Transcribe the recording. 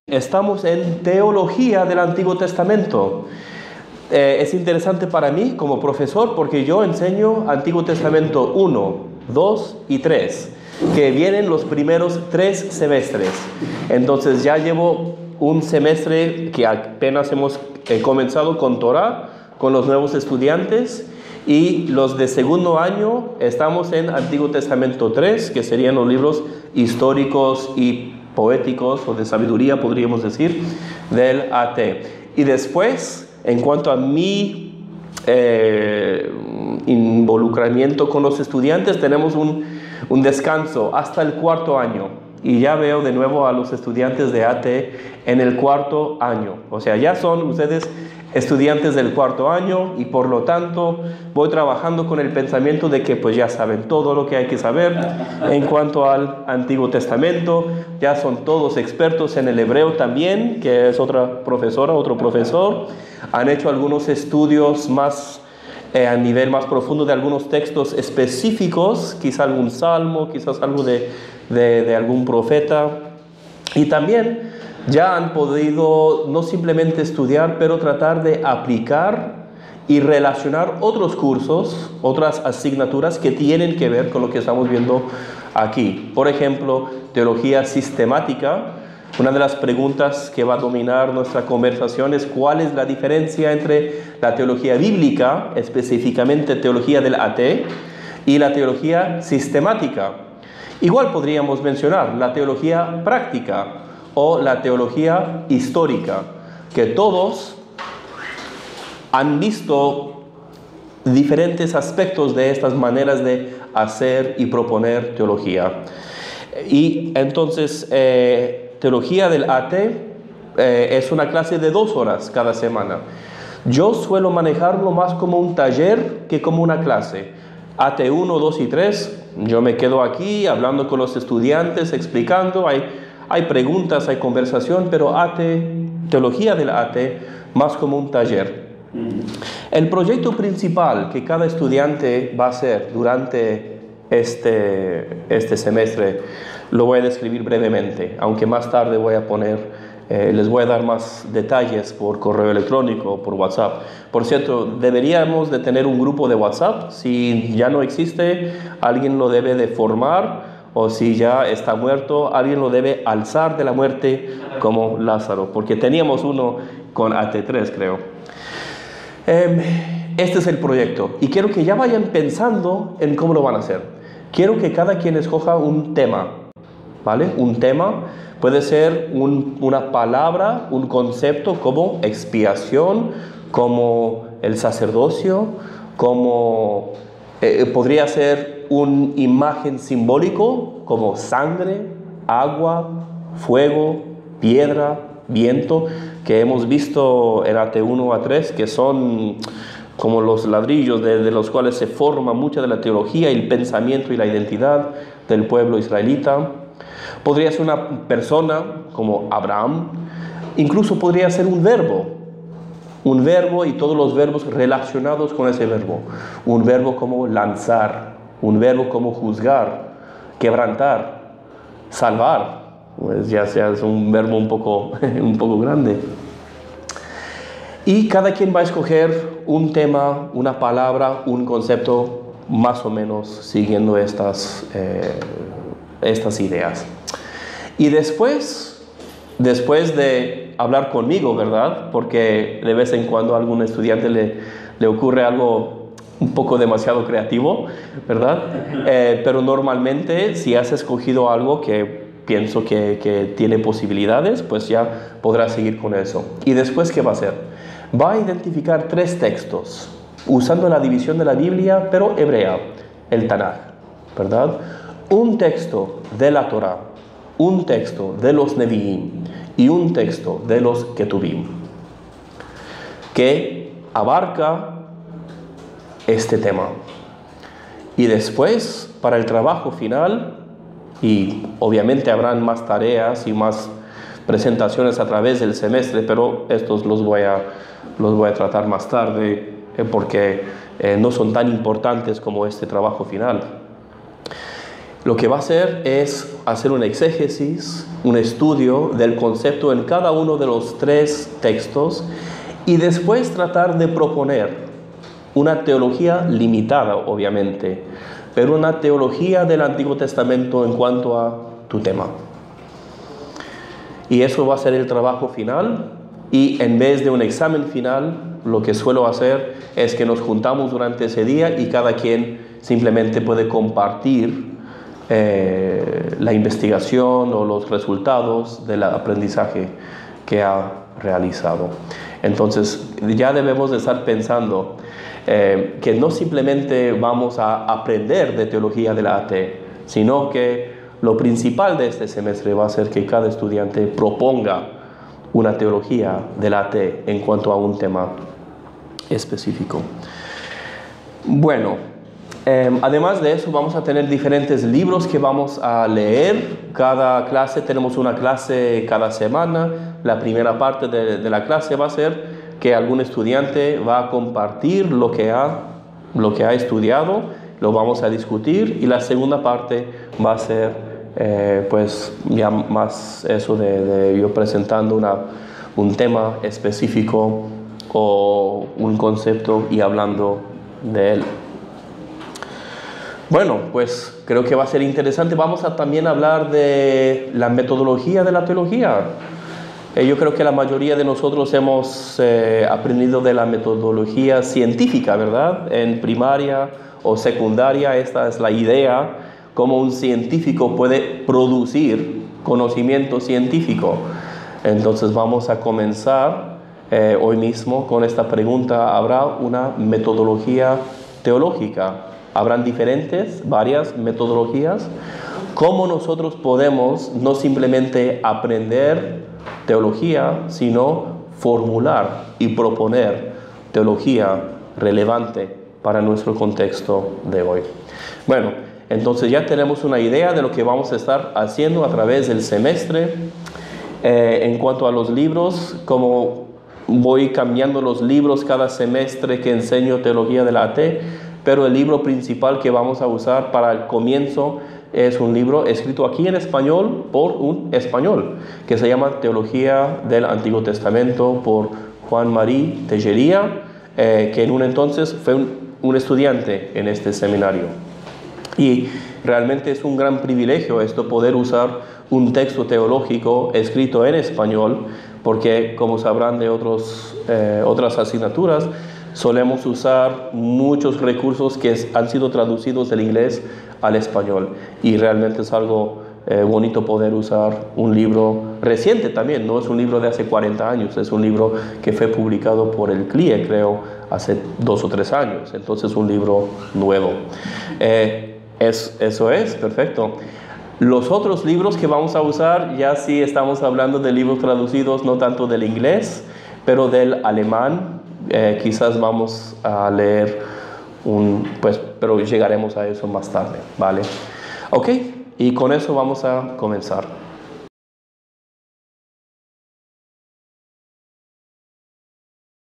Estamos en teología del Antiguo Testamento. Es interesante para mí como profesor porque yo enseño Antiguo Testamento 1, 2 y 3, que vienen los primeros 3 semestres. Entonces ya llevo un semestre que apenas hemos comenzado con Torah, con los nuevos estudiantes, y los de segundo año estamos en Antiguo Testamento 3, que serían los libros históricos y poéticos o de sabiduría, podríamos decir, del AT. Y después, en cuanto a mi involucramiento con los estudiantes, tenemos un descanso hasta el cuarto año. Y ya veo de nuevo a los estudiantes de AT en el cuarto año. O sea, ya son ustedes estudiantes del cuarto año y por lo tanto voy trabajando con el pensamiento de que pues ya saben todo lo que hay que saber en cuanto al Antiguo Testamento. Ya son todos expertos en el hebreo también, que es otra profesora, otro profesor. Han hecho algunos estudios más a nivel más profundo de algunos textos específicos, quizá algún salmo, quizás algo de algún profeta. Y también ya han podido no simplemente estudiar, pero tratar de aplicar y relacionar otros cursos, otras asignaturas que tienen que ver con lo que estamos viendo aquí. Por ejemplo, teología sistemática. Una de las preguntas que va a dominar nuestra conversación es cuál es la diferencia entre la teología bíblica, específicamente teología del AT, y la teología sistemática. Igual podríamos mencionar la teología práctica o la teología histórica, que todos han visto diferentes aspectos de estas maneras de hacer y proponer teología. Y entonces, teología del AT es una clase de 2 horas cada semana. Yo suelo manejarlo más como un taller que como una clase. AT 1, 2 y 3, yo me quedo aquí hablando con los estudiantes, explicando, hay preguntas, hay conversación, pero teología del AT más como un taller. El proyecto principal que cada estudiante va a hacer durante este semestre lo voy a describir brevemente, aunque más tarde voy a les voy a dar más detalles por correo electrónico o por WhatsApp. Por cierto, deberíamos de tener un grupo de WhatsApp. Si ya no existe, alguien lo debe de formar, o si ya está muerto, alguien lo debe alzar de la muerte como Lázaro, porque teníamos uno con AT3, creo. Este es el proyecto y quiero que ya vayan pensando en cómo lo van a hacer. Quiero que cada quien escoja un tema, ¿vale? Un tema puede ser una palabra, un concepto como expiación, como el sacerdocio, como podría ser una imagen simbólico como sangre, agua, fuego, piedra, viento, que hemos visto en AT1 a 3, que son como los ladrillos de los cuales se forma mucha de la teología y el pensamiento y la identidad del pueblo israelita. Podría ser una persona como Abraham, incluso podría ser un verbo y todos los verbos relacionados con ese verbo. Un verbo como lanzar, un verbo como juzgar, quebrantar, salvar. Pues ya sea es un verbo un poco grande. Y cada quien va a escoger un tema, una palabra, un concepto, más o menos siguiendo estas ideas. Y después de hablar conmigo, ¿verdad? Porque de vez en cuando a algún estudiante le ocurre algo un poco demasiado creativo, ¿verdad? Pero normalmente si has escogido algo que pienso que tiene posibilidades, pues ya podrás seguir con eso. Y después, ¿qué va a hacer? Va a identificar 3 textos, usando la división de la Biblia, pero hebrea, el Tanaj, ¿verdad? Un texto de la Torah, un texto de los Nevi'im y un texto de los Ketuvim, que abarca este tema. Y después, para el trabajo final, y obviamente habrán más tareas y más presentaciones a través del semestre, pero estos los voy a tratar más tarde porque no son tan importantes como este trabajo final. Lo que va a hacer es hacer un exégesis, un estudio del concepto en cada uno de los 3 textos y después tratar de proponer una teología limitada, obviamente, pero una teología del Antiguo Testamento en cuanto a tu tema. Y eso va a ser el trabajo final, y en vez de un examen final, lo que suelo hacer es que nos juntamos durante ese día y cada quien simplemente puede compartir la investigación o los resultados del aprendizaje que ha realizado. Entonces ya debemos de estar pensando que no simplemente vamos a aprender de teología de la AT, sino que lo principal de este semestre va a ser que cada estudiante proponga una teología de la AT en cuanto a un tema específico. Bueno, además de eso vamos a tener diferentes libros que vamos a leer. Cada clase, tenemos una clase cada semana. La primera parte de la clase va a ser que algún estudiante va a compartir lo que ha estudiado, lo vamos a discutir, y la segunda parte va a ser pues ya más eso de yo presentando un tema específico o un concepto y hablando de él. Bueno, pues creo que va a ser interesante. Vamos a también hablar de la metodología de la teología. Yo creo que la mayoría de nosotros hemos aprendido de la metodología científica, ¿verdad? En primaria o secundaria, esta es la idea, cómo un científico puede producir conocimiento científico. Entonces vamos a comenzar hoy mismo con esta pregunta: ¿habrá una metodología teológica? ¿Habrán varias metodologías? ¿Cómo nosotros podemos no simplemente aprender teología, sino formular y proponer teología relevante para nuestro contexto de hoy? Bueno, entonces ya tenemos una idea de lo que vamos a estar haciendo a través del semestre. En cuanto a los libros, como voy cambiando los libros cada semestre que enseño teología de la AT, pero el libro principal que vamos a usar para el comienzo es un libro escrito aquí en español por un español, que se llama Teología del Antiguo Testamento por Juan Marí Tellería, que en un entonces fue un estudiante en este seminario. Y realmente es un gran privilegio esto, poder usar un texto teológico escrito en español, porque como sabrán de otras asignaturas, solemos usar muchos recursos que han sido traducidos del inglés al español, y realmente es algo bonito poder usar un libro reciente también. No es un libro de hace 40 años, es un libro que fue publicado por el CLIE, creo, hace 2 o 3 años, entonces un libro nuevo. Eso es, perfecto. Los otros libros que vamos a usar, ya sí estamos hablando de libros traducidos, no tanto del inglés, pero del alemán. Quizás vamos a leer pero llegaremos a eso más tarde, ¿vale? Ok, y con eso vamos a comenzar.